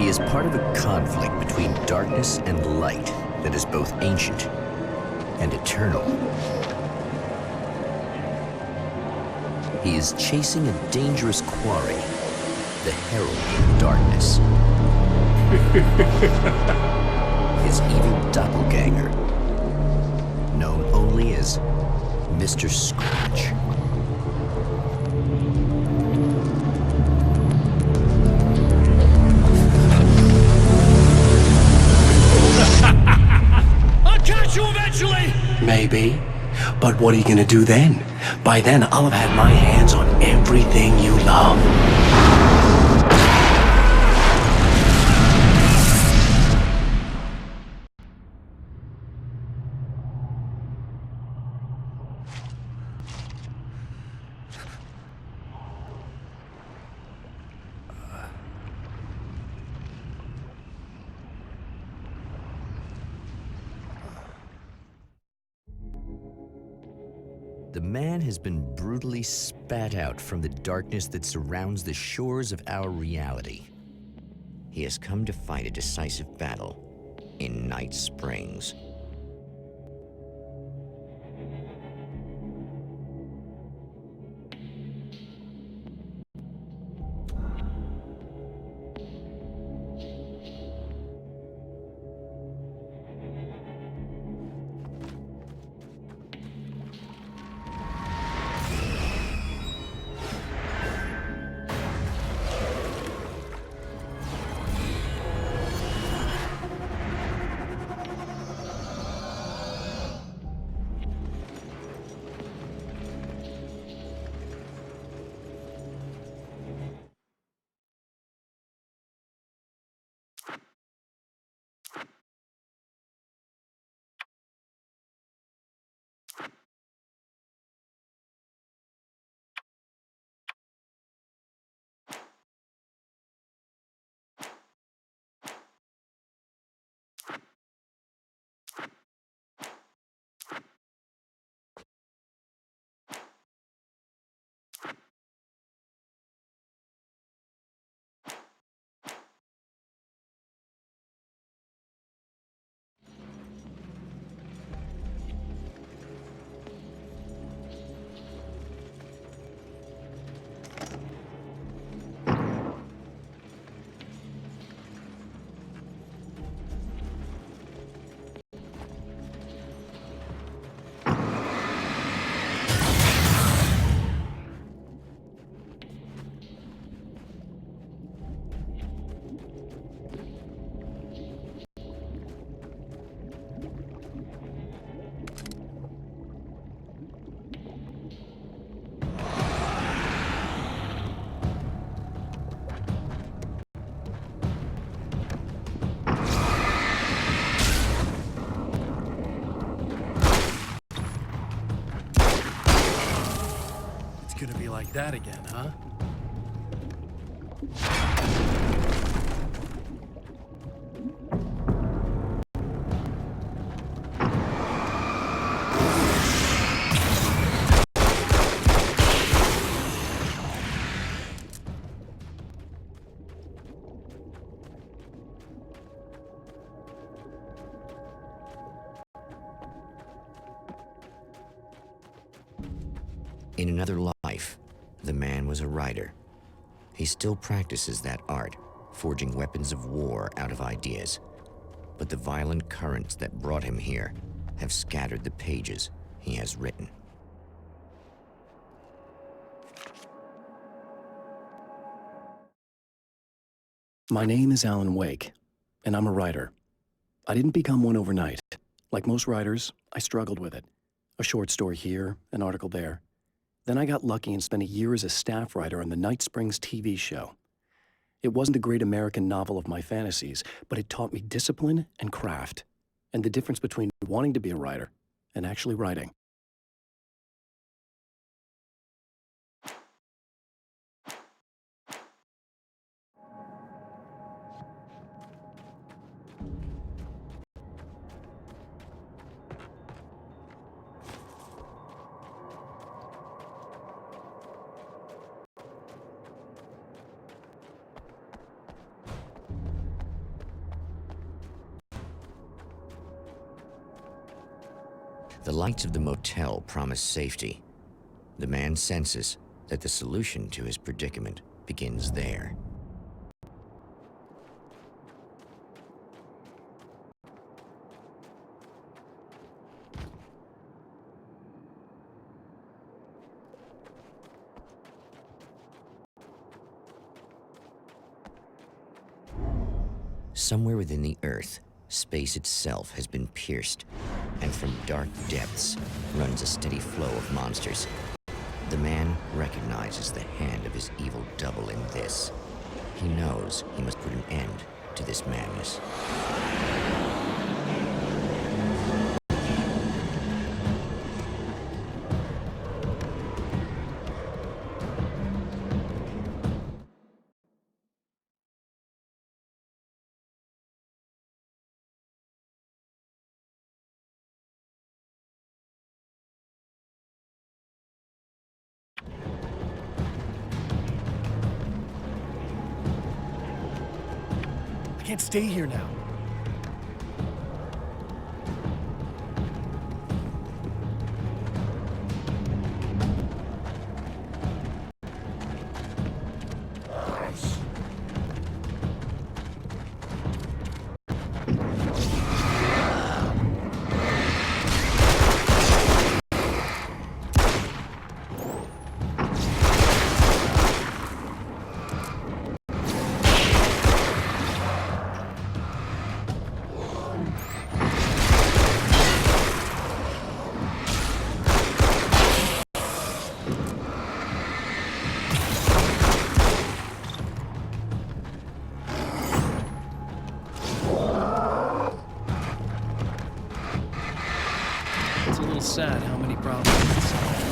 He is part of a conflict between darkness and light that is both ancient and eternal. He is chasing a dangerous quarry, the herald of darkness. His evil doppelganger, known only as Mr. Scratch. I'll catch you eventually! Maybe. But what are you gonna do then? By then, I'll have had my hands on everything you love. The man has been brutally spat out from the darkness that surrounds the shores of our reality. He has come to fight a decisive battle in Night Springs. Gonna be like that again, huh? In another life, the man was a writer. He still practices that art, forging weapons of war out of ideas. But the violent currents that brought him here have scattered the pages he has written. My name is Alan Wake, and I'm a writer. I didn't become one overnight. Like most writers, I struggled with it. A short story here, an article there. Then I got lucky and spent a year as a staff writer on the Night Springs TV show. It wasn't a great American novel of my fantasies, but it taught me discipline and craft, and the difference between wanting to be a writer and actually writing. The lights of the motel promise safety. The man senses that the solution to his predicament begins there. Somewhere within the Earth, space itself has been pierced, and from dark depths runs a steady flow of monsters. The man recognizes the hand of his evil double in this. He knows he must put an end to this madness. I can't stay here now. It's a little sad how many problems it's solved.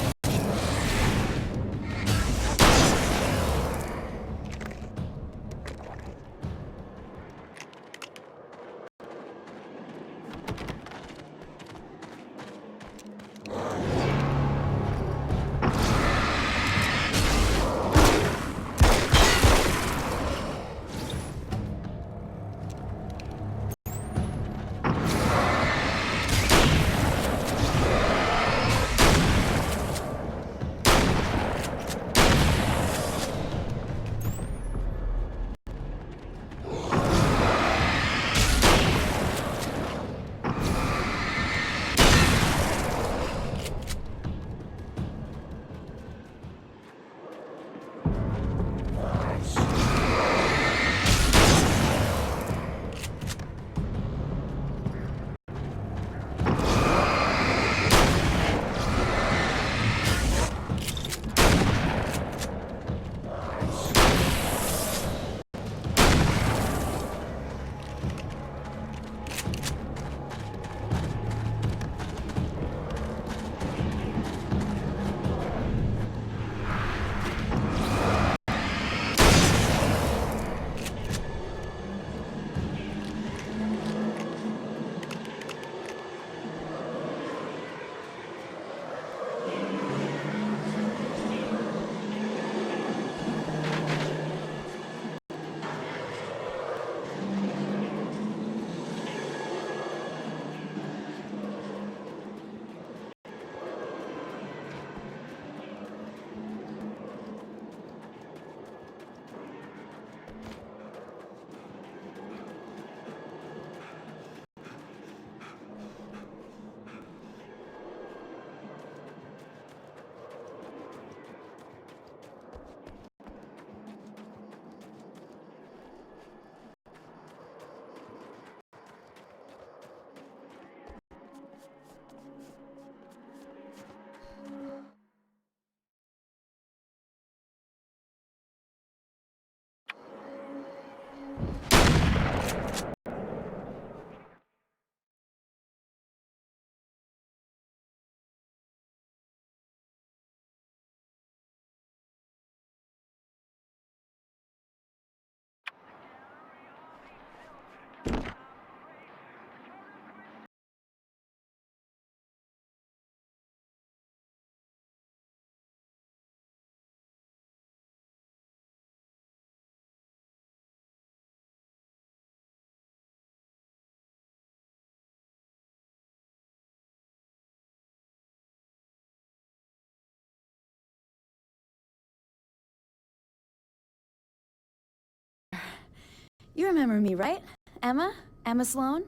You remember me, right? Emma? Emma Sloan?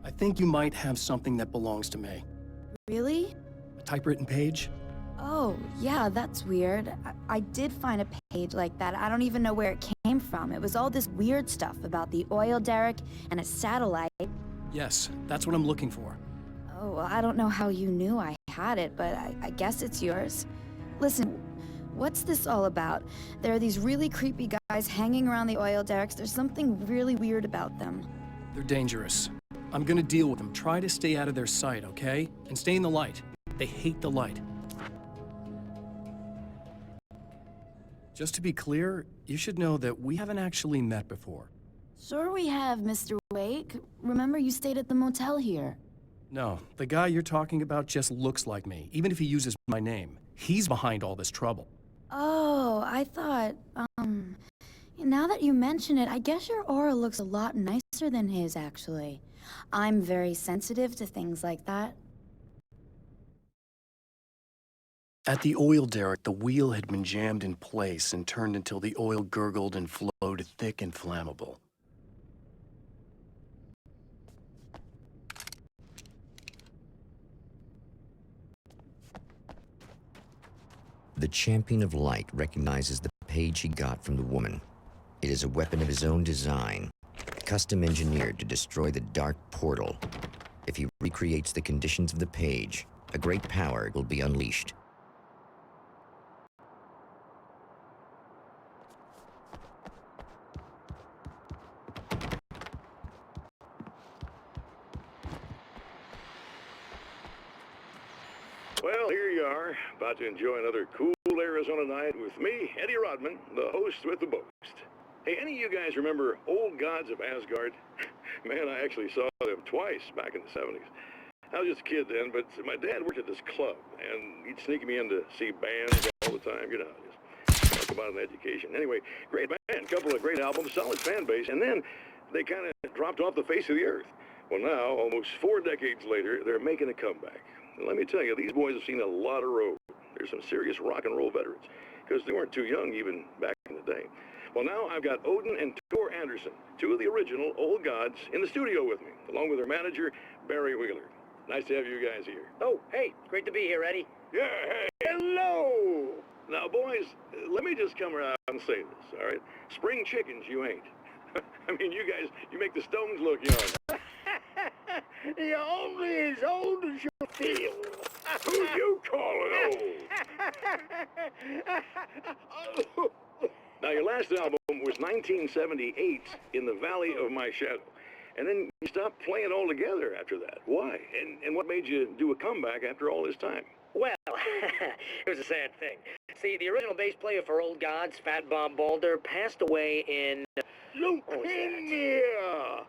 I think you might have something that belongs to me. Really? A typewritten page? Oh, yeah, that's weird. I did find a page like that. I don't even know where it came from. It was all this weird stuff about the oil derrick and a satellite. Yes, that's what I'm looking for. Oh, well, I don't know how you knew I had it, but I guess it's yours. Listen, what's this all about? There are these really creepy guys hanging around the oil derricks. There's something really weird about them. They're dangerous. I'm gonna deal with them. Try to stay out of their sight, okay? And stay in the light. They hate the light. Just to be clear, you should know that we haven't actually met before. Sure we have, Mr. Wake. Remember you stayed at the motel here. No, the guy you're talking about just looks like me, even if he uses my name. He's behind all this trouble. Oh, I thought, now that you mention it, I guess your aura looks a lot nicer than his, actually. I'm very sensitive to things like that. At the oil derrick, the wheel had been jammed in place and turned until the oil gurgled and flowed thick and flammable. The champion of light recognizes the page he got from the woman. It is a weapon of his own design, custom engineered to destroy the dark portal. If he recreates the conditions of the page, a great power will be unleashed. Well, here you are, about to enjoy another cool Arizona night with me, Eddie Rodman, the host with the boast. Hey, any of you guys remember Old Gods of Asgard? Man, I actually saw them twice back in the 70s. I was just a kid then, but my dad worked at this club, and he'd sneak me in to see bands all the time, you know, just talk about an education. Anyway, great band, couple of great albums, solid fan base, and then they kind of dropped off the face of the earth. Well, now, almost 4 decades later, they're making a comeback. And let me tell you, these boys have seen a lot of road. There's some serious rock and roll veterans, because they weren't too young even back in the day. Well, now I've got Odin and Tor Anderson, 2 of the original Old Gods, in the studio with me, along with their manager, Barry Wheeler. Nice to have you guys here. Oh, hey, great to be here, Eddie. Yeah, hey, hello! Now, boys, let me just come around and say this, all right? Spring chickens, you ain't. I mean, you guys, you make the Stones look young. You're only as old as you feel. Who you calling old? Now, your last album was 1978, In the Valley of My Shadow. And then you stopped playing altogether after that. Why? And what made you do a comeback after all this time? Well, it was a sad thing. See, the original bass player for Old Gods, Fat Bob Balder, passed away in... Leukemia!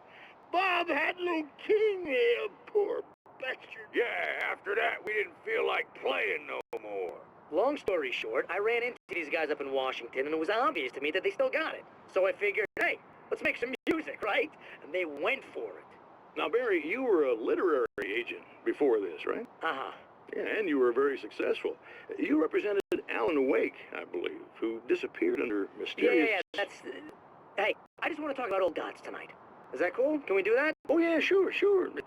Bob had leukemia, poor bastard. Yeah, after that, we didn't feel like playing no more. Long story short, I ran into these guys up in Washington, and it was obvious to me that they still got it. So I figured, hey, let's make some music, right? And they went for it. Now, Barry, you were a literary agent before this, right? Uh-huh. Yeah, and you were very successful. You represented Alan Wake, I believe, who disappeared under mysterious... Yeah, that's... Hey, I just want to talk about Old Gods tonight. Is that cool? Can we do that? Oh, yeah, sure.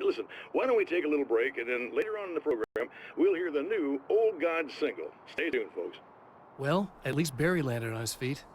Listen, why don't we take a little break, and then later on in the program, we'll hear the new Old Gods single. Stay tuned, folks. Well, at least Barry landed on his feet.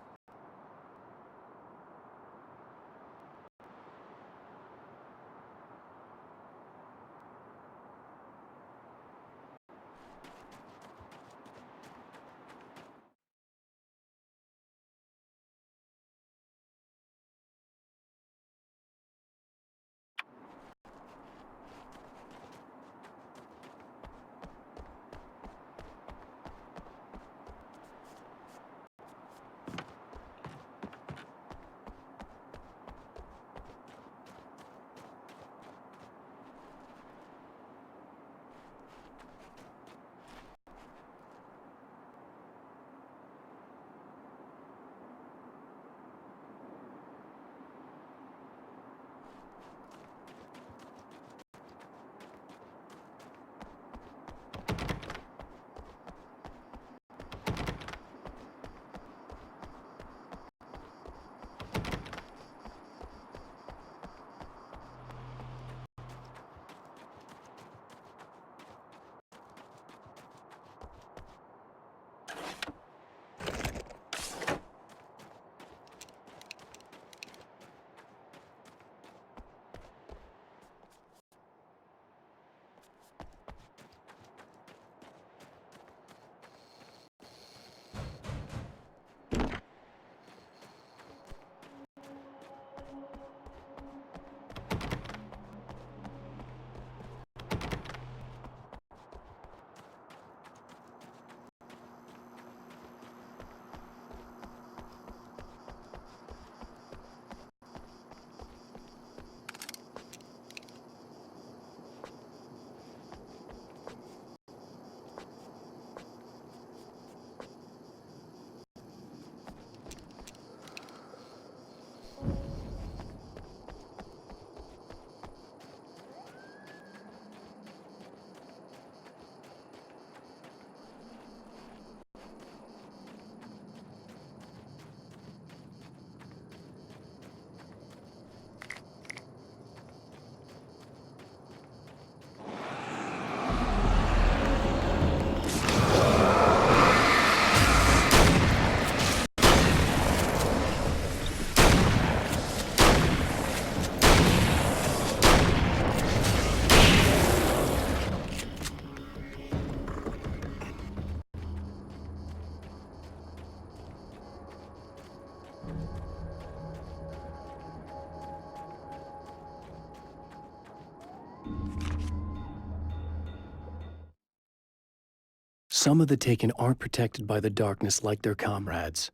Some of the Taken aren't protected by the darkness like their comrades.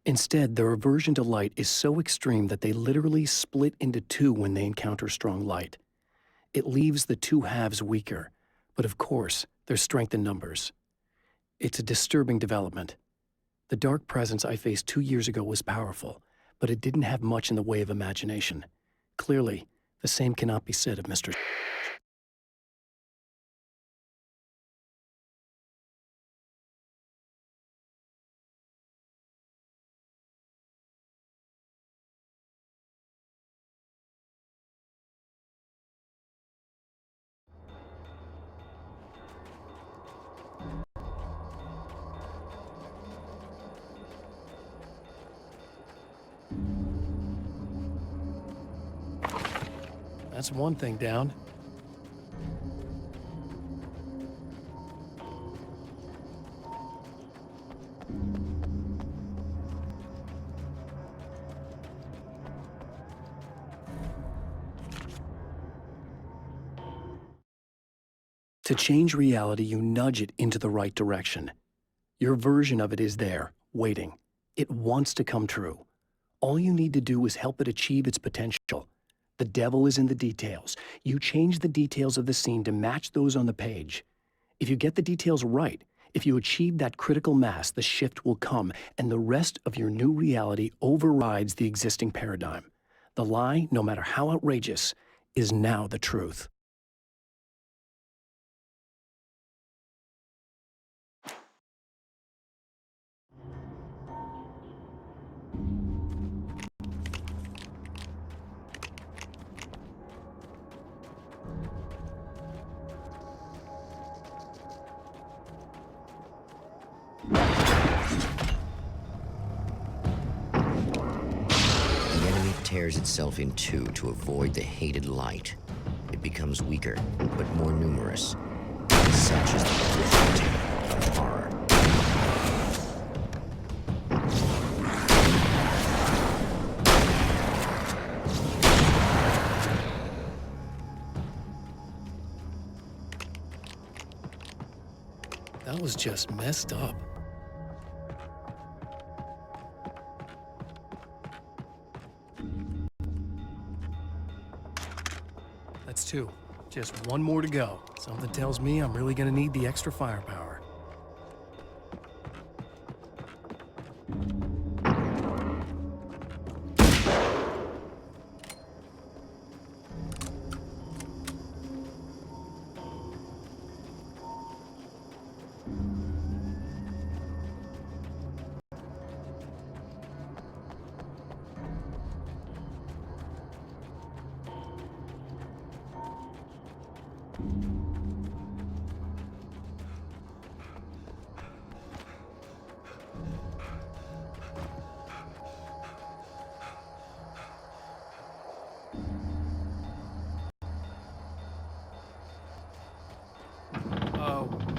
Instead, their aversion to light is so extreme that they literally split into two when they encounter strong light. It leaves the two halves weaker, but of course, there's strength in numbers. It's a disturbing development. The dark presence I faced 2 years ago was powerful, but it didn't have much in the way of imagination. Clearly, the same cannot be said of Mr. That's one thing down. To change reality, you nudge it into the right direction. Your version of it is there, waiting. It wants to come true. All you need to do is help it achieve its potential. The devil is in the details. You change the details of the scene to match those on the page. If you get the details right, if you achieve that critical mass, the shift will come, and the rest of your new reality overrides the existing paradigm. The lie, no matter how outrageous, is now the truth. The enemy tears itself in two to avoid the hated light. It becomes weaker, but more numerous. Such is the cruelty of horror. That was just messed up. That's two. Just one more to go. Something tells me I'm really gonna need the extra firepower.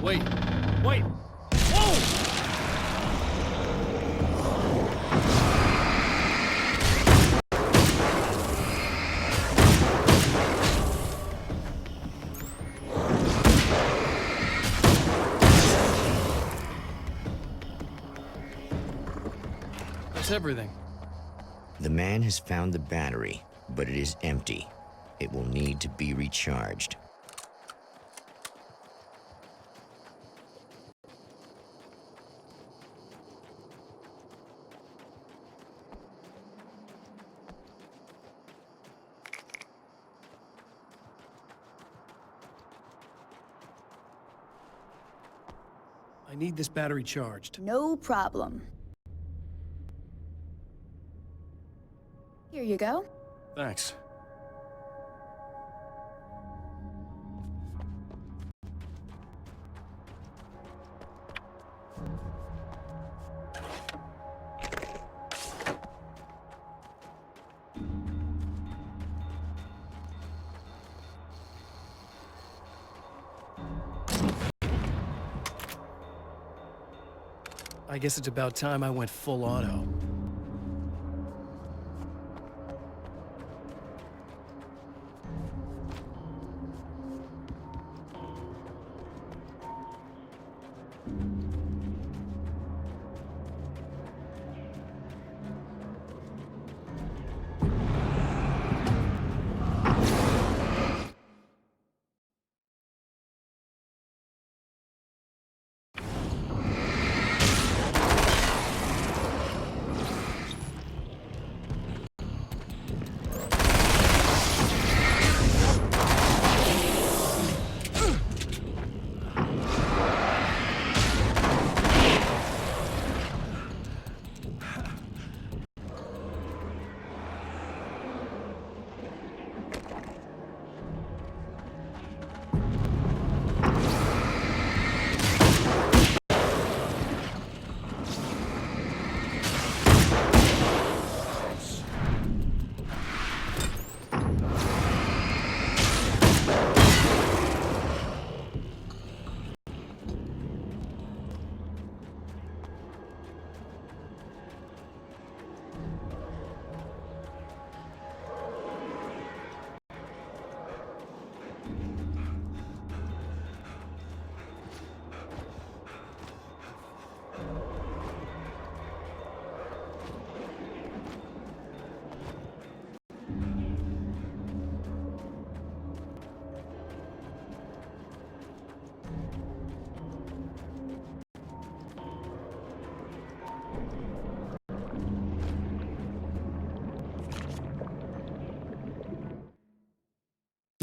Wait. Wait! Whoa! That's everything. The man has found the battery, but it is empty. It will need to be recharged. I need this battery charged. No problem. Here you go. Thanks. I guess it's about time I went full auto.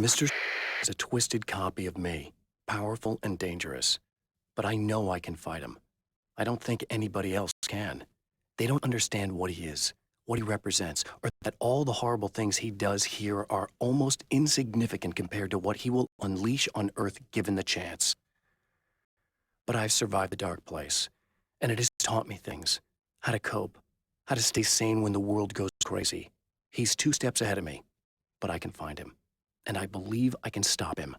Mr. is a twisted copy of me, powerful and dangerous. But I know I can fight him. I don't think anybody else can. They don't understand what he is, what he represents, or that all the horrible things he does here are almost insignificant compared to what he will unleash on Earth given the chance. But I've survived the dark place, and it has taught me things. How to cope, how to stay sane when the world goes crazy. He's 2 steps ahead of me, but I can find him, and I believe I can stop him.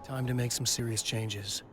Time to make some serious changes.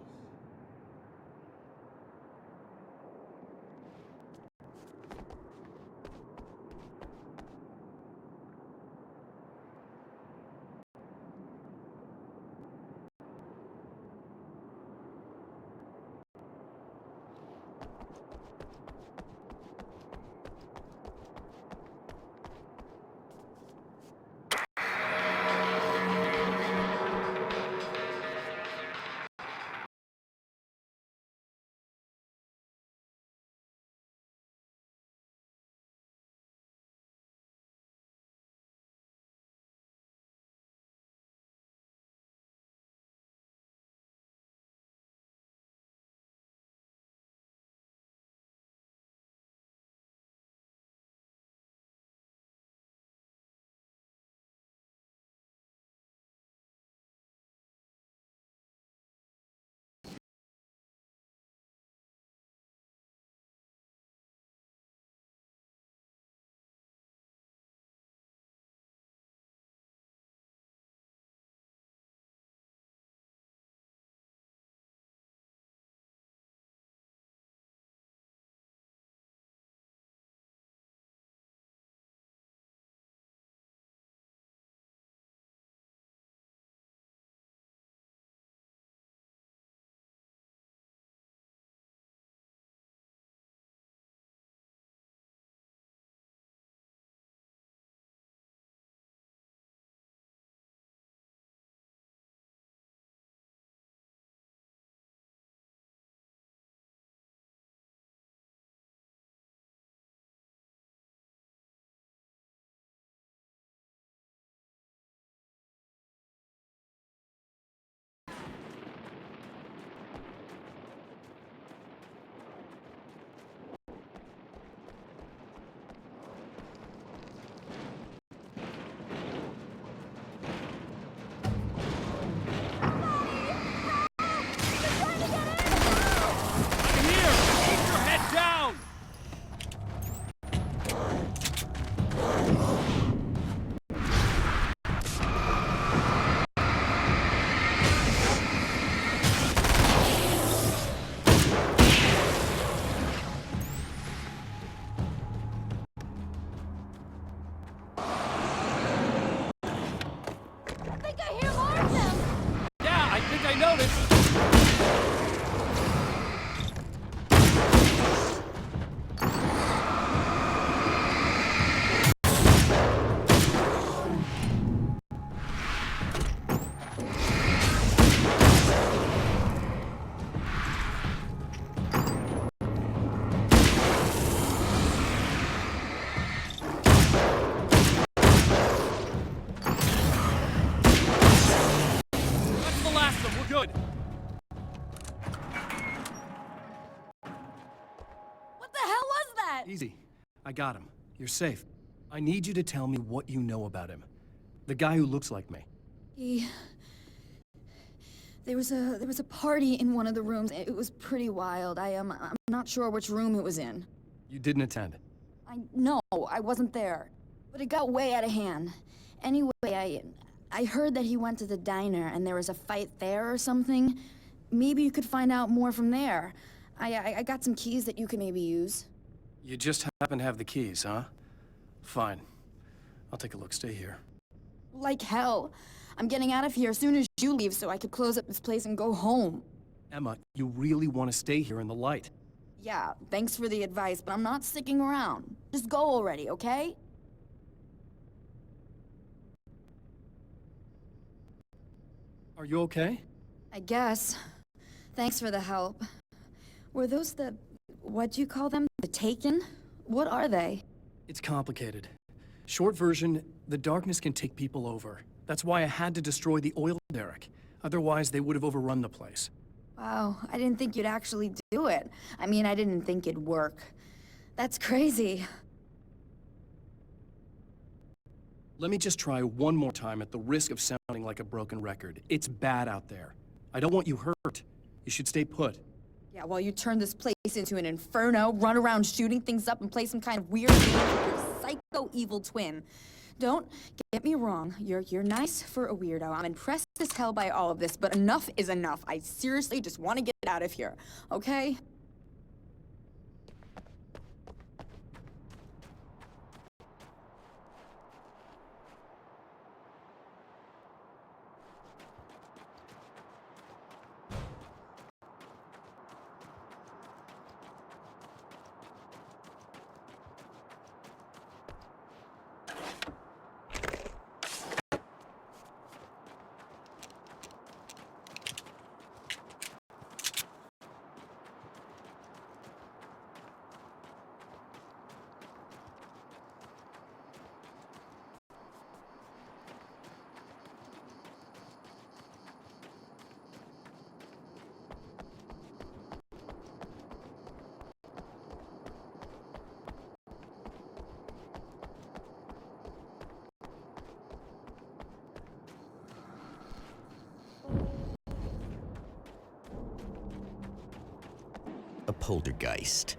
that? Easy. I got him. You're safe. I need you to tell me what you know about him. The guy who looks like me. There was a party in one of the rooms. It was pretty wild. I'm not sure which room it was in. You didn't attend. No, I wasn't there. But it got way out of hand. Anyway, I heard that he went to the diner and there was a fight there or something. Maybe you could find out more from there. I got some keys that you could maybe use. You just happen to have the keys, huh? Fine. I'll take a look. Stay here. Like hell. I'm getting out of here as soon as you leave so I could close up this place and go home. Emma, you really want to stay here in the light? Yeah, thanks for the advice, but I'm not sticking around. Just go already, okay? Are you okay? I guess. Thanks for the help. Were those what'd you call them? The Taken? What are they? It's complicated. Short version, the darkness can take people over. That's why I had to destroy the oil derrick. Otherwise, they would have overrun the place. Wow, I didn't think you'd actually do it. I mean, I didn't think it'd work. That's crazy. Let me just try one more time at the risk of sounding like a broken record. It's bad out there. I don't want you hurt. You should stay put. Yeah, while you turn this place into an inferno, run around shooting things up and play some kind of weird game with your psycho evil twin. Don't get me wrong, you're nice for a weirdo. I'm impressed as hell by all of this, but enough is enough. I seriously just want to get out of here, okay? A poltergeist.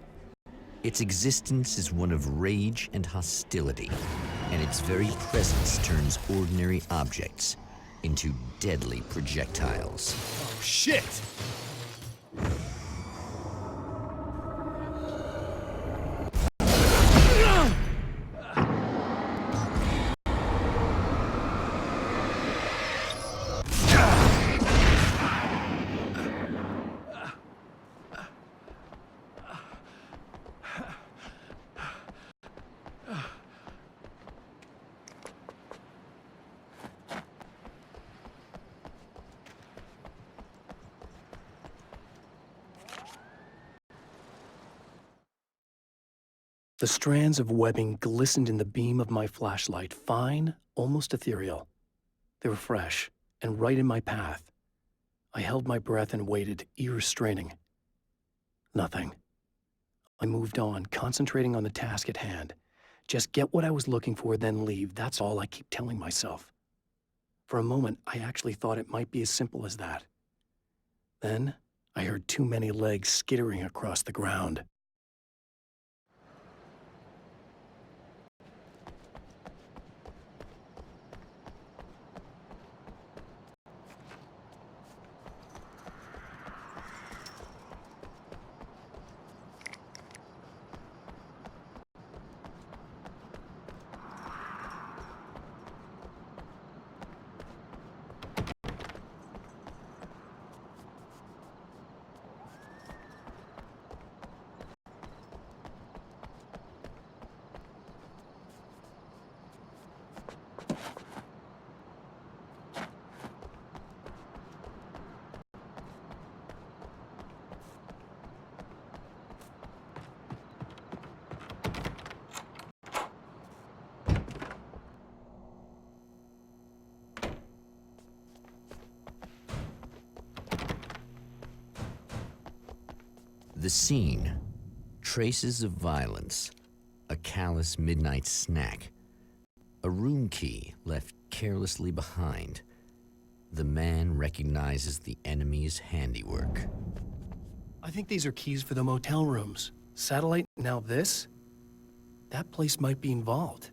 Its existence is one of rage and hostility, and its very presence turns ordinary objects into deadly projectiles. Oh, shit! The strands of webbing glistened in the beam of my flashlight, fine, almost ethereal. They were fresh and right in my path. I held my breath and waited, ears straining. Nothing. I moved on, concentrating on the task at hand. Just get what I was looking for, then leave. That's all I keep telling myself. For a moment, I actually thought it might be as simple as that. Then, I heard too many legs skittering across the ground. The scene, traces of violence, A callous midnight snack. A room key left carelessly behind. The man recognizes the enemy's handiwork. I think these are keys for the motel rooms. Satellite, now this? That place might be involved.